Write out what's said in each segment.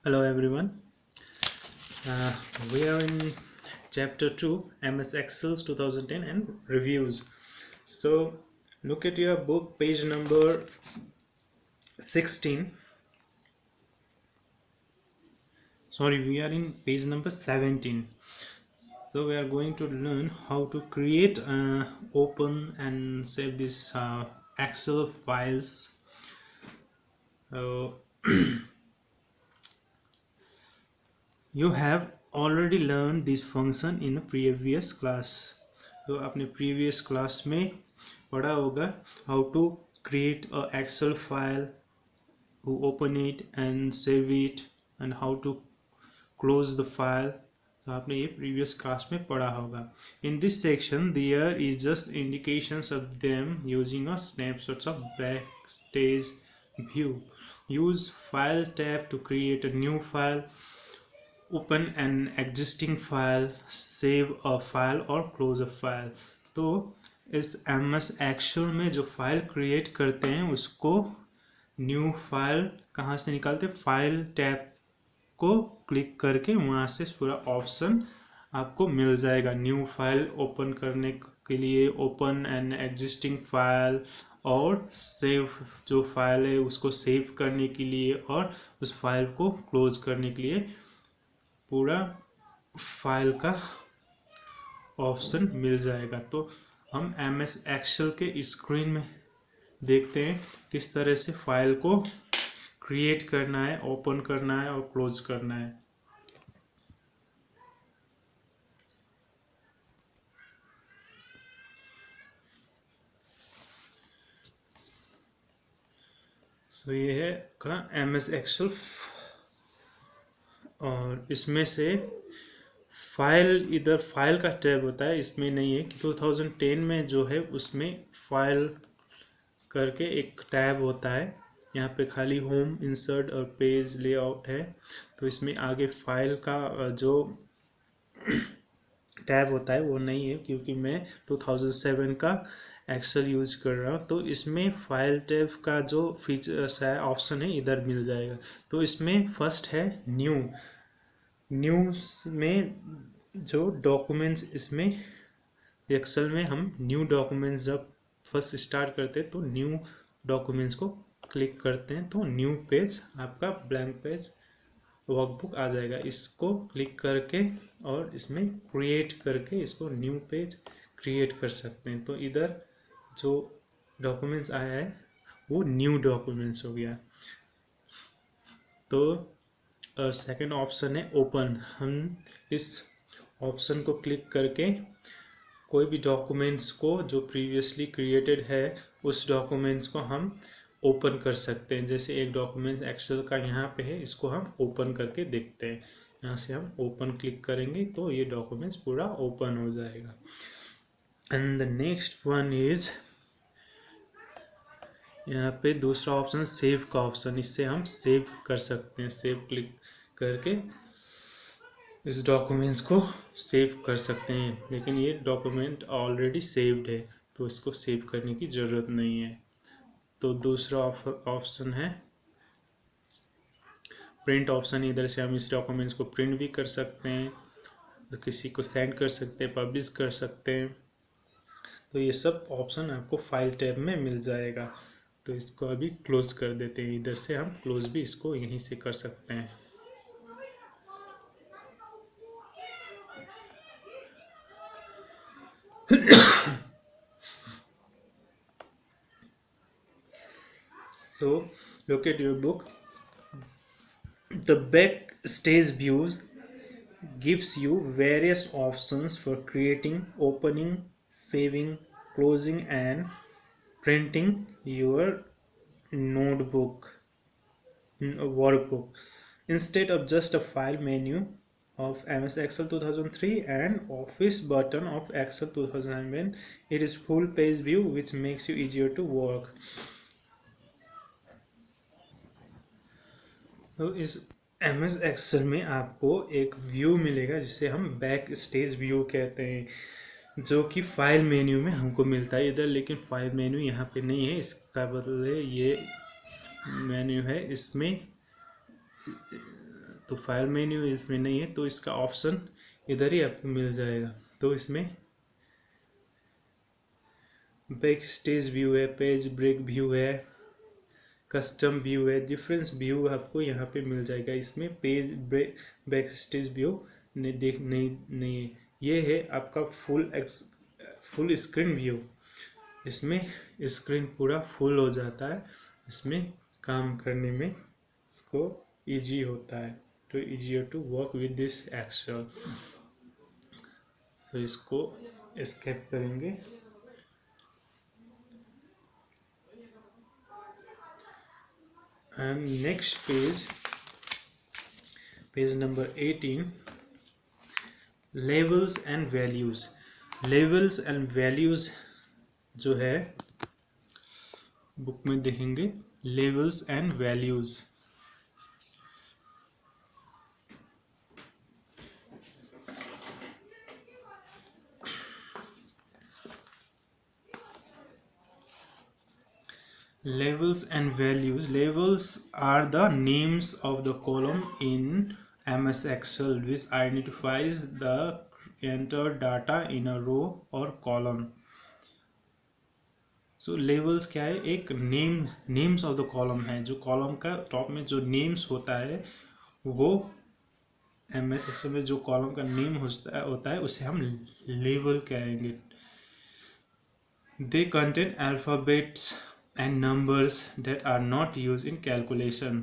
Hello everyone. Uh, we are in chapter 2 MS Excel 2010 and reviews. So look at your book page number 16. Sorry, we are in page number 17. So we are going to learn how to create, open and save this Excel files. Uh, you have already learned this function in a previous class. तो आपने previous class में पढ़ा होगा how to create a Excel file, to open it and save it, and how to close the file. तो आपने ये previous class में पढ़ा होगा. In this section there is just indications of them using a snapshots of backstage view. Use file tab to create a new file, open an existing file, save a file और close a file. तो इस MS Excel में जो file create करते हैं उसको new file कहाँ से निकालते हैं, फाइल टैब को क्लिक करके वहाँ से पूरा ऑप्शन आपको मिल जाएगा. न्यू फाइल ओपन करने के लिए ओपन एन एग्जिस्टिंग फाइल, और सेव जो फाइल है उसको सेव करने के लिए, और उस फाइल को क्लोज करने के लिए पूरा फाइल का ऑप्शन मिल जाएगा. तो हम MS Excel के स्क्रीन में देखते हैं किस तरह से फाइल को क्रिएट करना है, ओपन करना है और क्लोज करना है. सो ये है का MS Excel, और इसमें से फाइल, इधर फाइल का टैब होता है, इसमें नहीं है कि 2010 में जो है उसमें फाइल करके एक टैब होता है. यहाँ पे खाली होम, इंसर्ट और पेज लेआउट है. तो इसमें आगे फाइल का जो टैब होता है वो नहीं है, क्योंकि मैं 2007 का एक्सेल यूज कर रहा हूँ. तो इसमें फाइल टैब का जो फीचर्स है, ऑप्शन है, इधर मिल जाएगा. तो इसमें फर्स्ट है न्यू. न्यू में जो डॉक्यूमेंट्स, इसमें एक्सेल में हम न्यू डॉक्यूमेंट्स जब फर्स्ट स्टार्ट करते हैं तो न्यू डॉक्यूमेंट्स को क्लिक करते हैं तो न्यू पेज, आपका ब्लैंक पेज वर्कबुक आ जाएगा. इसको क्लिक करके और इसमें क्रिएट करके इसको न्यू पेज क्रिएट कर सकते हैं. तो इधर जो डॉक्यूमेंट्स आया है वो न्यू डॉक्यूमेंट्स हो गया. तो सेकंड ऑप्शन है ओपन. हम इस ऑप्शन को क्लिक करके कोई भी डॉक्यूमेंट्स को जो प्रीवियसली क्रिएटेड है उस डॉक्यूमेंट्स को हम ओपन कर सकते हैं. जैसे एक डॉक्यूमेंट एक्सेल का यहाँ पे है, इसको हम ओपन करके देखते हैं. यहाँ से हम ओपन क्लिक करेंगे तो ये डॉक्यूमेंट्स पूरा ओपन हो जाएगा. And the next one is यहाँ पे दूसरा ऑप्शन सेव का ऑप्शन. इससे हम सेव कर सकते हैं. सेव क्लिक करके इस डॉक्यूमेंट्स को सेव कर सकते हैं. लेकिन ये डॉक्यूमेंट ऑलरेडी सेव्ड है तो इसको सेव करने की ज़रूरत नहीं है. तो दूसरा ऑप्शन है प्रिंट ऑप्शन. इधर से हम इस डॉक्यूमेंट्स को प्रिंट भी कर सकते हैं, तो किसी को सेंड कर सकते हैं, पब्लिश कर सकते हैं. तो ये सब ऑप्शन आपको फाइल टैब में मिल जाएगा. तो इसको अभी क्लोज कर देते हैं. इधर से हम क्लोज भी इसको यहीं से कर सकते हैं. So look at your book. The backstage views gives you various options for creating, opening, saving, closing and printing your notebook workbook instead of just a file menu of MS Excel 2003 and Office button of Excel 2007. It is full page view which makes you easier to work. तो इस MS Excel में आपको एक view मिलेगा जिसे हम back stage view कहते हैं, जो कि फाइल मेन्यू में हमको मिलता है इधर. लेकिन फाइल मेन्यू यहाँ पे नहीं है, इसका बदले ये मेन्यू है. इसमें तो फाइल मेन्यू इसमें नहीं है, तो इसका ऑप्शन इधर ही आपको मिल जाएगा। तो इसमें बैक स्टेज व्यू है, पेज ब्रेक व्यू है, कस्टम व्यू है, डिफरेंस व्यू आपको यहाँ पे मिल जाएगा। इसमें page break back stage view नहीं है। ये है आपका फुल स्क्रीन व्यू। इसमें स्क्रीन पूरा फुल हो जाता है, इसमें काम करने में इसको इजी होता है, तो easier to work with this Excel. तो इसको एस्केप करेंगे। And next page number 18, levels and values. Levels and values जो है बुक में देखेंगे, levels and values. Labels and values. Labels are the names of the column in MS Excel which identifies the entered data in a row or column. So labels क्या है, एक names of the column है, जो column का top में जो names होता है वो MS Excel में जो column का name होता है उसे हम label कहेंगे। They contain alphabets and numbers that are not used in calculation.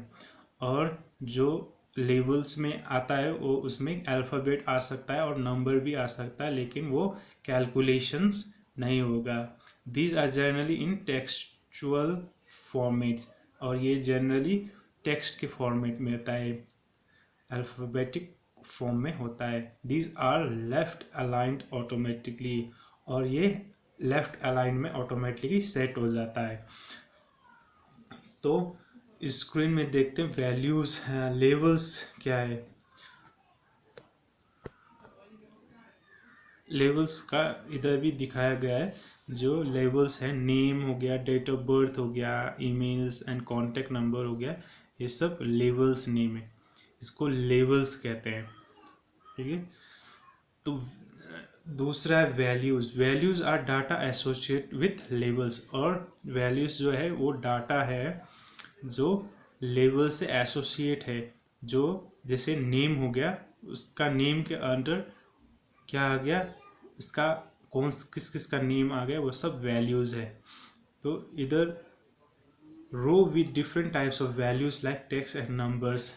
और जो लेवल्स में आता है वो उसमें अल्फ़ाबेट आ सकता है और नंबर भी आ सकता है, लेकिन वो कैलकुलेशंस नहीं होगा। These are generally in textual formats, और ये जनरली टेक्स्ट के फॉर्मेट में होता है, अल्फ़ाबेटिक फॉर्म में होता है। These are left aligned automatically, और ये लेफ्ट अलाइन में ऑटोमेटिकली सेट हो जाता है। तो स्क्रीन में देखते हैं वैल्यूज हैं, लेवल्स क्या है। लेवल्स का इधर भी दिखाया गया है, जो लेवल्स है नेम हो गया, डेट ऑफ बर्थ हो गया, ईमेल्स एंड कॉन्टैक्ट नंबर हो गया, ये सब लेवल्स नेम है, इसको लेवल्स कहते हैं। ठीक है, तो दूसरा है values. Values are data associate with labels, और वैल्यूज जो है वो डाटा है जो लेबल से एसोसिएट है, जो जैसे नेम हो गया, उसका नेम के अंडर क्या आ गया, इसका किस किस का नेम आ गया, वो सब वैल्यूज है। तो इधर row with different types of values like text and numbers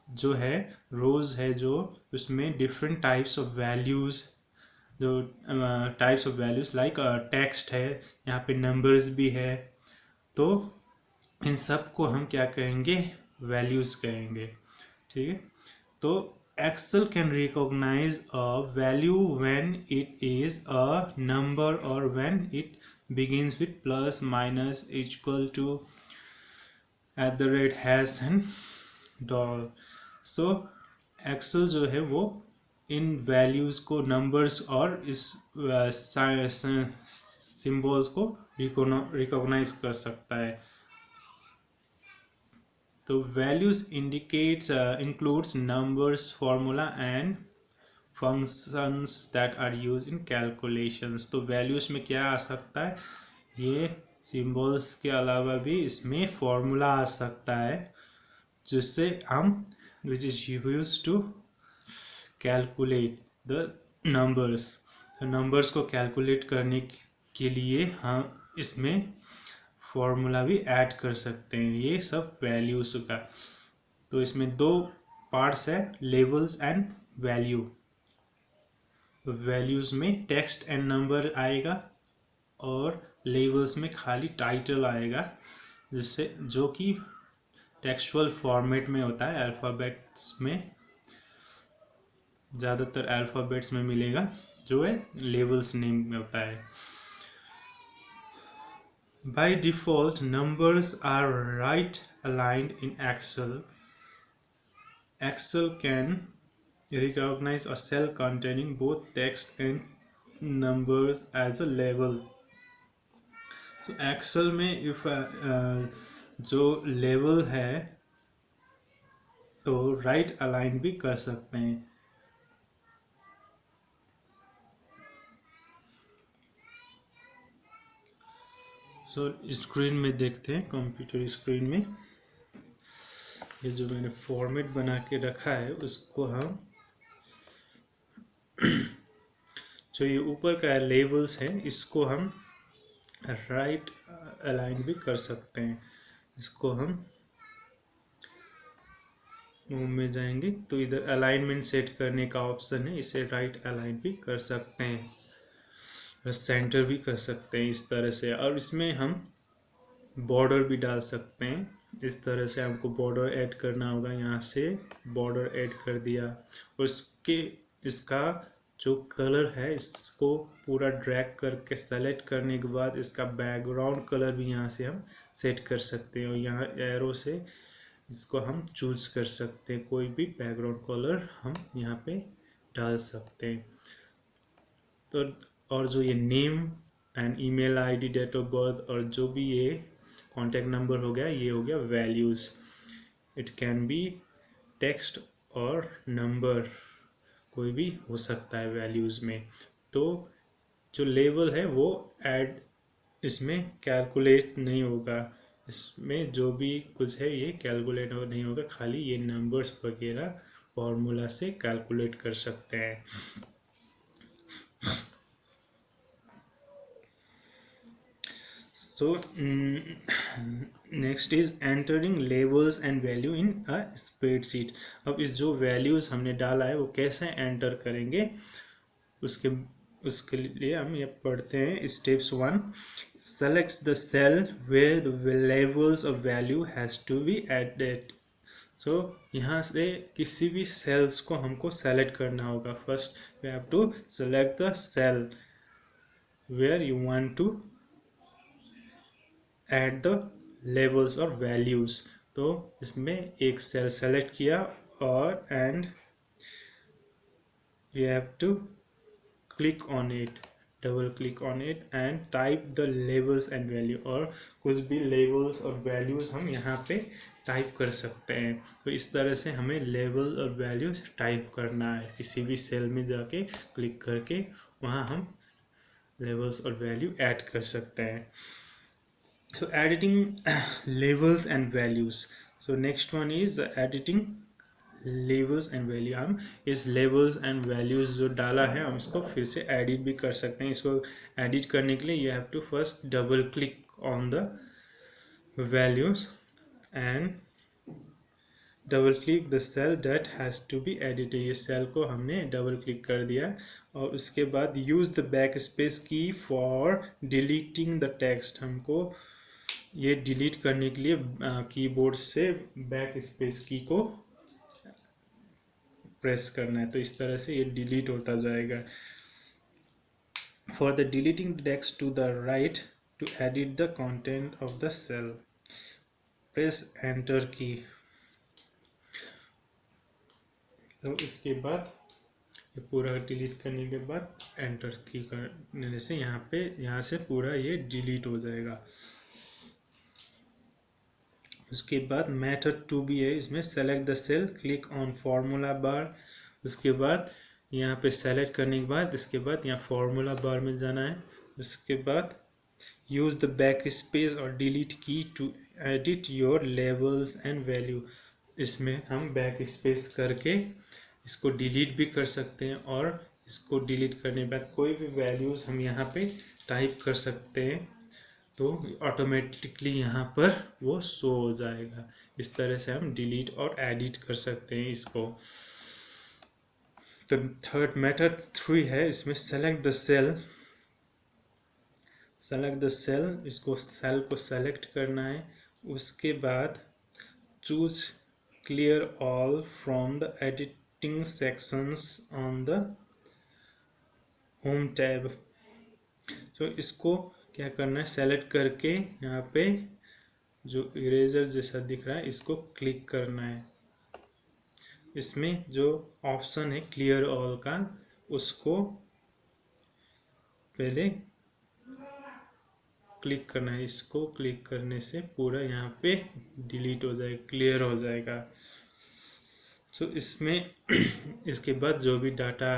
जो है, रोज है जो उसमें डिफरेंट टाइप्स ऑफ वैल्यूज, जो types of values like text है, यहाँ पे नंबर्स भी है, तो इन सब को हम क्या कहेंगे, वैल्यूज कहेंगे। ठीक है, तो Excel can recognize a value when it is a number और when it begins with plus minus equal to @ and dollar. So Excel जो है वो इन वैल्यूज़ को, नंबर्स और इस सिंबल्स को रिकॉग्नाइज कर सकता है। तो values indicates includes numbers, formula and functions that are use in calculations. तो वैल्यूज में क्या आ सकता है, ये सिंबल्स के अलावा भी इसमें फार्मूला आ सकता है, जिससे हम which is used to calculate the numbers। तो नंबर्स को कैलकुलेट करने के लिए हम इसमें फॉर्मूला भी ऐड कर सकते हैं, ये सब वैल्यूज का। तो इसमें दो पार्ट्स है, लेवल्स एंड वैल्यू। तो वैल्यूज में टेक्स्ट एंड नंबर आएगा और लेवल्स में खाली टाइटल आएगा, जिससे जो कि टेक्सचुअल फॉर्मेट में होता है, अल्फ़ाबेट्स में, ज़्यादातर अल्फ़ाबेट्स में मिलेगा, जो है लेवल्स नेम में होता है। By default numbers are right aligned in Excel. Excel can recognize a cell containing both text and numbers as a level. तो एक्सेल में इफ जो लेवल है तो राइट अलाइन भी कर सकते हैं। सो स्क्रीन में देखते हैं, कंप्यूटर स्क्रीन में ये जो मैंने फॉर्मेट बना के रखा है उसको हम जो ये ऊपर का लेवल्स है इसको हम राइट अलाइन भी कर सकते हैं। इसको हम होम में जाएंगे तो इधर अलाइनमेंट सेट करने का ऑप्शन है, इसे राइट अलाइन भी कर सकते हैं और सेंटर भी कर सकते हैं इस तरह से। और इसमें हम बॉर्डर भी डाल सकते हैं। इस तरह से हमको बॉर्डर ऐड करना होगा, यहाँ से बॉर्डर ऐड कर दिया और इसका जो कलर है इसको पूरा ड्रैग करके सेलेक्ट करने के बाद इसका बैकग्राउंड कलर भी यहाँ से हम सेट कर सकते हैं और यहाँ एरो से इसको हम चूज कर सकते हैं, कोई भी बैकग्राउंड कलर हम यहाँ पे डाल सकते हैं। तो और जो ये name and email ID, date of birth और जो भी ये कॉन्टैक्ट नंबर हो गया, ये हो गया values. It can be text और नंबर, कोई भी हो सकता है वैल्यूज़ में। तो जो लेवल है वो ऐड इसमें कैलकुलेट नहीं होगा, इसमें जो भी कुछ है ये कैलकुलेट नहीं होगा, खाली ये नंबर्स वगैरह फॉर्मूला से कैलकुलेट कर सकते हैं। So next is entering labels and value in a spreadsheet। अब इस जो वैल्यूज हमने डाला है वो कैसे एंटर करेंगे, उसके लिए हम ये पढ़ते हैं। Steps 1, selects the cell where the levels of value has to be added. So यहाँ से किसी भी सेल्स को हमको सेलेक्ट करना होगा। First we have to select the cell where you want to at the levels और वैल्यूज। तो इसमें एक सेल सेलेक्ट किया और and you have to click on it, double click on it and type the labels and value, और कुछ भी levels और वैल्यूज हम यहाँ पे टाइप कर सकते हैं। तो इस तरह से हमें लेवल और वैल्यूज टाइप करना है, किसी भी सेल में जाके क्लिक करके वहाँ हम लेवल्स और वैल्यू ऐड कर सकते हैं। So editing labels and values. So next one is editing labels and value। हम इस labels and values जो डाला है हम इसको फिर से एडिट भी कर सकते हैं। इसको एडिट करने के लिए you have to first double click on the values and double click the cell that has to be edited। ये सेल को हमने डबल क्लिक कर दिया और उसके बाद use the backspace key for deleting the text। हमको ये डिलीट करने के लिए कीबोर्ड से बैक स्पेस की को प्रेस करना है, तो इस तरह से ये डिलीट होता जाएगा। For the deleting text to the right to edit the content of the cell, press enter key. तो इसके बाद ये पूरा डिलीट करने के बाद एंटर की करने से यहाँ से पूरा ये डिलीट हो जाएगा। उसके बाद मेथड 2 है, इसमें select the cell, click on formula bar. उसके बाद यहाँ पे सेलेक्ट करने के बाद इसके बाद यहाँ फार्मूला बार में जाना है। उसके बाद यूज़ द बैक स्पेस और delete key to edit your levels and value. इसमें हम बैक स्पेस करके इसको डिलीट भी कर सकते हैं और इसको डिलीट करने के बाद कोई भी वैल्यूज़ हम यहाँ पे टाइप कर सकते हैं, तो ऑटोमेटिकली यहाँ पर वो शो हो जाएगा। इस तरह से हम डिलीट और एडिट कर सकते हैं इसको। तो थर्ड मेथड 3 है, इसमें सेलेक्ट द सेल, इसको सेल को सेलेक्ट करना है। उसके बाद choose clear all from the editing sections on the home tab. तो इसको क्या करना है, सेलेक्ट करके यहाँ पे जो इरेजर जैसा दिख रहा है इसको क्लिक करना है। इसमें जो ऑप्शन है क्लियर ऑल का उसको पहले क्लिक करना है। इसको क्लिक करने से पूरा यहाँ पे डिलीट हो जाएगा, क्लियर हो जाएगा। सो इसमें इसके बाद जो भी डाटा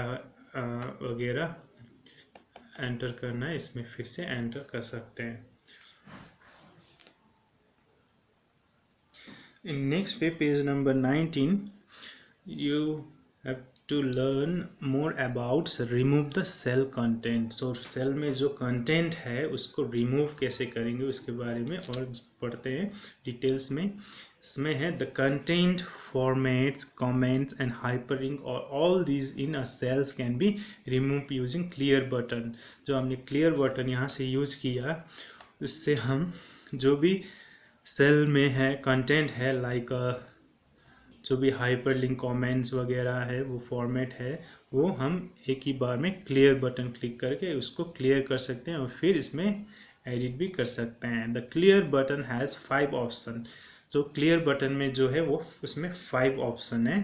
वगैरह एंटर करना है इसमें फिर से एंटर कर सकते हैं। In next page number 19, you have to learn more about remove the cell content. So cell में जो content है उसको remove कैसे करेंगे उसके बारे में और पढ़ते हैं डिटेल्स में। इसमें है the content formats, comments and hyperlink or all these in a cells can be removed using clear button. जो हमने clear button यहाँ से यूज किया उससे हम जो भी सेल में है कंटेंट है लाइक जो भी हाइपर लिंक कॉमेंट्स वगैरह है वो फॉर्मेट है वो हम एक ही बार में क्लियर बटन क्लिक करके उसको क्लियर कर सकते हैं और फिर इसमें एडिट भी कर सकते हैं। The clear button has 5 option. जो क्लियर बटन में जो है वो उसमें 5 ऑप्शन है।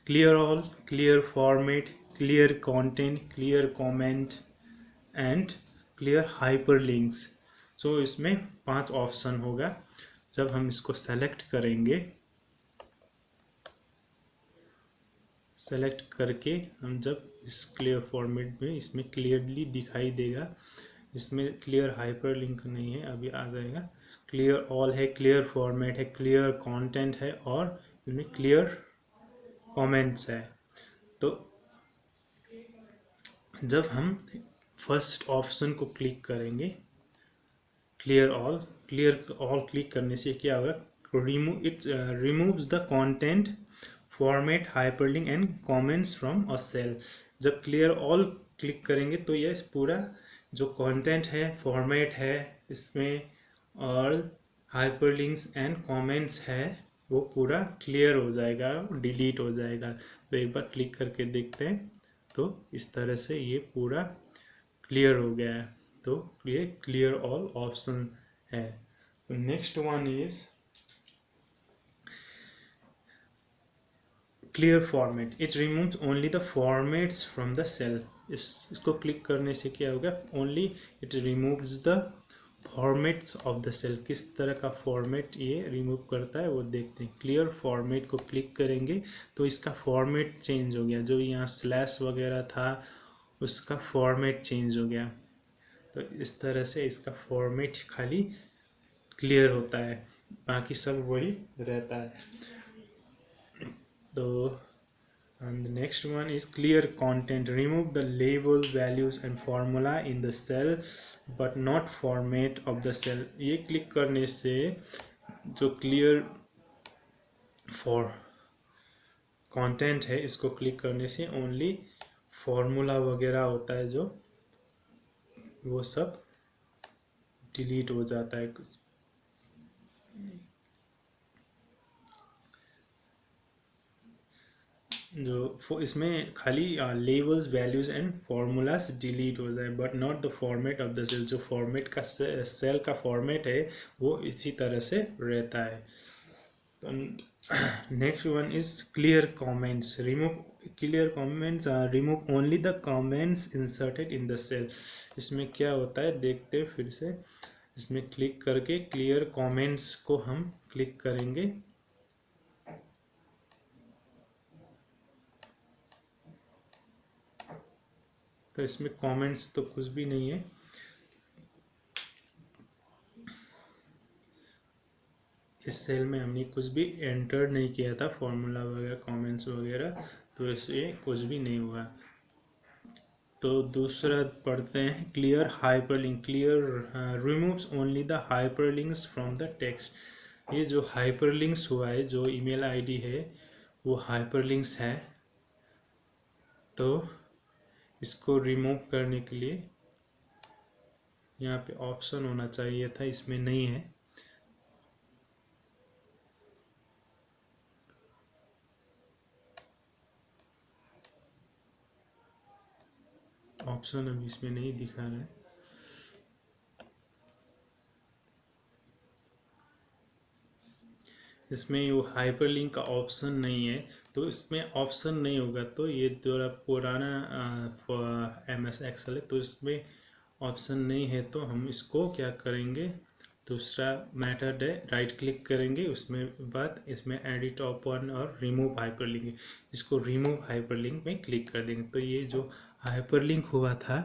Clear all, clear format, clear content, clear comment and clear hyper links. So इसमें 5 ऑप्शन होगा। जब हम इसको सेलेक्ट करेंगे, सेलेक्ट करके हम जब इस क्लियर फॉर्मेट में इसमें क्लियरली दिखाई देगा, इसमें क्लियर हाइपर लिंक नहीं है अभी आ जाएगा, क्लियर ऑल है, क्लियर फॉर्मेट है, क्लियर कंटेंट है और इसमें क्लियर कमेंट्स है। तो जब हम फर्स्ट ऑप्शन को क्लिक करेंगे क्लियर ऑल क्लिक करने से क्या होगा, removes the content format hyperlink and comments from a cell. जब क्लियर ऑल क्लिक करेंगे तो ये पूरा जो कंटेंट है, फॉर्मेट है इसमें और हाइपरलिंक्स एंड कमेंट्स है वो पूरा क्लियर हो जाएगा, डिलीट हो जाएगा। तो एक बार क्लिक करके देखते हैं तो इस तरह से ये पूरा क्लियर हो गया है। तो ये क्लियर ऑल ऑप्शन है। Next one is clear format. It removes only the formats from the cell. इसको क्लिक करने से क्या होगा, only it removes the formats of the cell. किस तरह का फॉर्मेट ये रिमूव करता है वो देखते हैं। क्लियर फॉर्मेट को क्लिक करेंगे तो इसका फॉर्मेट चेंज हो गया, जो यहाँ स्लैश वगैरह था उसका फॉर्मेट चेंज हो गया। तो इस तरह से इसका फॉर्मेट खाली क्लियर होता है, बाकी सब वही रहता है। तो and the next one is clear content. Remove the label, values and formula in the cell but not format of the cell. ये क्लिक करने से जो क्लियर फॉर कंटेंट है इसको क्लिक करने से ओनली फॉर्मूला वगैरह होता है जो वो सब डिलीट हो जाता है। जो इसमें खाली labels, values and formulas delete हो जाए but not the format of the cell. जो फॉर्मेट का सेल का फॉर्मेट है वो इसी तरह से रहता है। Next one is clear comments. Clear comments remove only the comments inserted in the cell. इसमें क्या होता है देखते हैं फिर से। इसमें क्लिक करके क्लियर कमेंट्स को हम क्लिक करेंगे तो इसमें कमेंट्स तो कुछ भी नहीं है। इस सेल में हमने कुछ भी एंटर नहीं किया था, फॉर्मूला वगैरह कमेंट्स वगैरह, तो इसमें कुछ भी नहीं हुआ। तो दूसरा पढ़ते हैं clear hyperlink. Clear removes only the hyperlinks from the text. ये जो हाइपरलिंक्स हुआ है, जो ईमेल आईडी है वो हाइपरलिंक्स है, तो इसको रिमूव करने के लिए यहाँ पे ऑप्शन होना चाहिए था, इसमें नहीं है। ऑप्शन अभी इसमें नहीं दिखा रहा है। इसमें ये हाइपरलिंक का ऑप्शन नहीं है, तो इसमें ऑप्शन नहीं होगा तो ये जो पुराना MS एक्सेल है तो इसमें ऑप्शन नहीं है। तो हम इसको क्या करेंगे, दूसरा मेथड है राइट क्लिक करेंगे, उसमें बाद इसमें एडिट ओपन और रिमूव हाइपरलिंक, इसको रिमूव हाइपरलिंक में क्लिक कर देंगे तो ये जो हाइपरलिंक हुआ था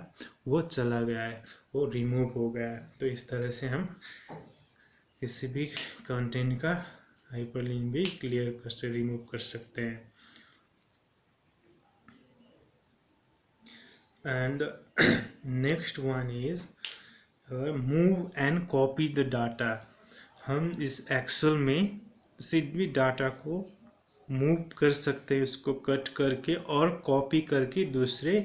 वो चला गया है, वो रिमूव हो गया है। तो इस तरह से हम किसी भी कंटेंट का हाइपरलिंक भी क्लियर कर से रिमूव कर सकते हैं। And next one is move and copy the data. हम इस एक्सेल में किसी भी डाटा को मूव कर सकते हैं, उसको कट करके और कॉपी करके दूसरे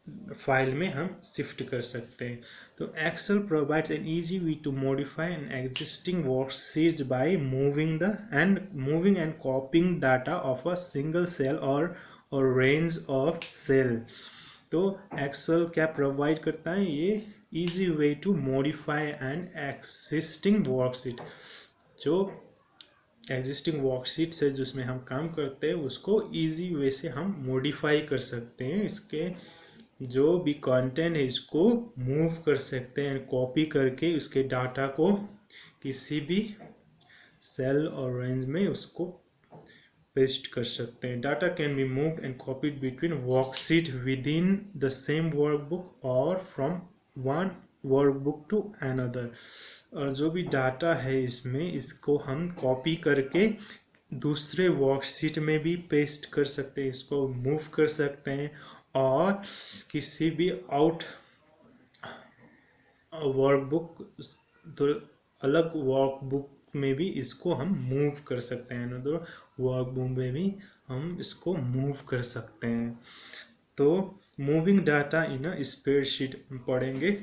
फाइल में हम शिफ्ट कर सकते हैं। तो Excel provides an easy way to modify an existing worksheet by moving and copying data of a single cell और रेंज ऑफ सेल। तो एक्सेल क्या प्रोवाइड करता है, ये easy way to modify an existing worksheet. जो existing worksheet है जिसमें हम काम करते हैं उसको इजी वे से हम मॉडिफाई कर सकते हैं, इसके जो भी कंटेंट है इसको मूव कर सकते हैं, कॉपी करके उसके डाटा को किसी भी सेल और रेंज में उसको पेस्ट कर सकते हैं। Data can be move and copied between worksheet with in the same workbook और from one workbook to another. और जो भी डाटा है इसमें इसको हम कॉपी करके दूसरे वर्कशीट में भी पेस्ट कर सकते हैं, इसको मूव कर सकते हैं और किसी भी आउट वर्कबुक तो अलग वर्कबुक में भी इसको हम मूव कर सकते हैं, अनदर वर्कबुक में भी हम इसको मूव कर सकते हैं। तो moving data in a spreadsheet पढ़ेंगे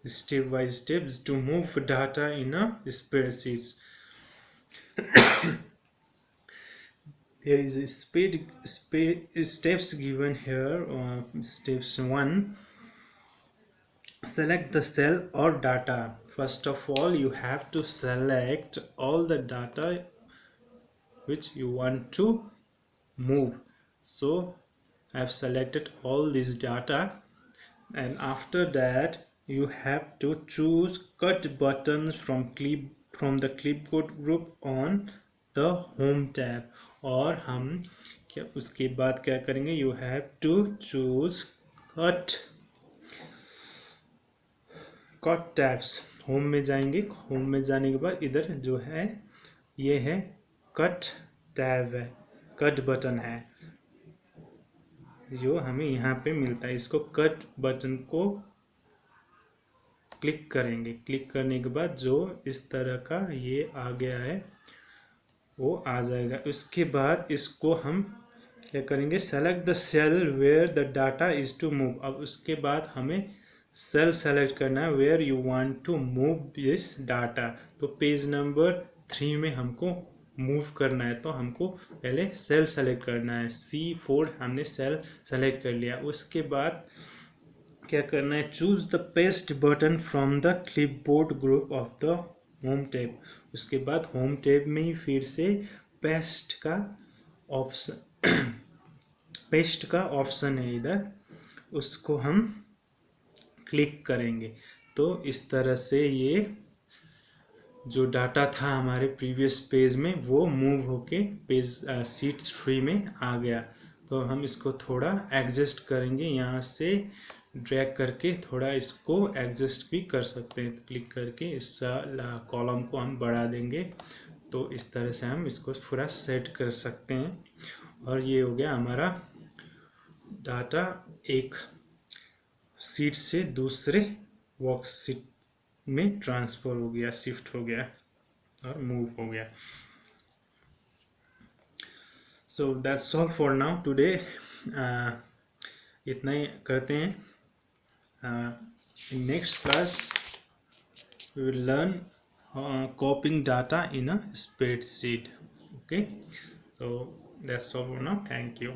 step by steps to move data in a spreadsheet. There is a steps given here. Steps 1, select the cell or data. First of all, you have to select all the data which you want to move. So I have selected all this data, and after that you have to choose cut buttons from the clipboard group on the home tab। और हम क्या उसके बाद क्या करेंगे, you have to choose cut tabs. Home में जाएंगे, home में जाने के बाद इधर जो है ये है कट टैब है, कट बटन है जो हमें यहाँ पे मिलता है। इसको कट बटन को क्लिक करेंगे, क्लिक करने के बाद जो इस तरह का ये आ गया है वो आ जाएगा। उसके बाद इसको हम क्या करेंगे, select the cell where the data is to move. अब उसके बाद हमें सेल सेलेक्ट करना है where you want to move this data. तो पेज नंबर 3 में हमको मूव करना है तो हमको पहले सेल सेलेक्ट करना है, C4 हमने सेल सेलेक्ट कर लिया। उसके बाद क्या करना है, choose the paste button from the clipboard group of the home tab. उसके बाद होम टैब में ही फिर से पेस्ट का ऑप्शन है इधर, उसको हम क्लिक करेंगे। तो इस तरह से ये जो डाटा था हमारे प्रीवियस पेज में वो मूव होके पेज शीट 3 में आ गया। तो हम इसको थोड़ा एडजस्ट करेंगे, यहाँ से ड्रैग करके थोड़ा इसको एडजस्ट भी कर सकते हैं। क्लिक करके इस कॉलम को हम बढ़ा देंगे तो इस तरह से हम इसको पूरा सेट कर सकते हैं। और ये हो गया हमारा डाटा एक सीट से दूसरे वर्कशीट में ट्रांसफ़र हो गया, शिफ्ट हो गया और मूव हो गया। So that's all for now today. इतना ही करते हैं। In next class we will learn copying data in a spreadsheet. Okay, so that's all for now. Thank you.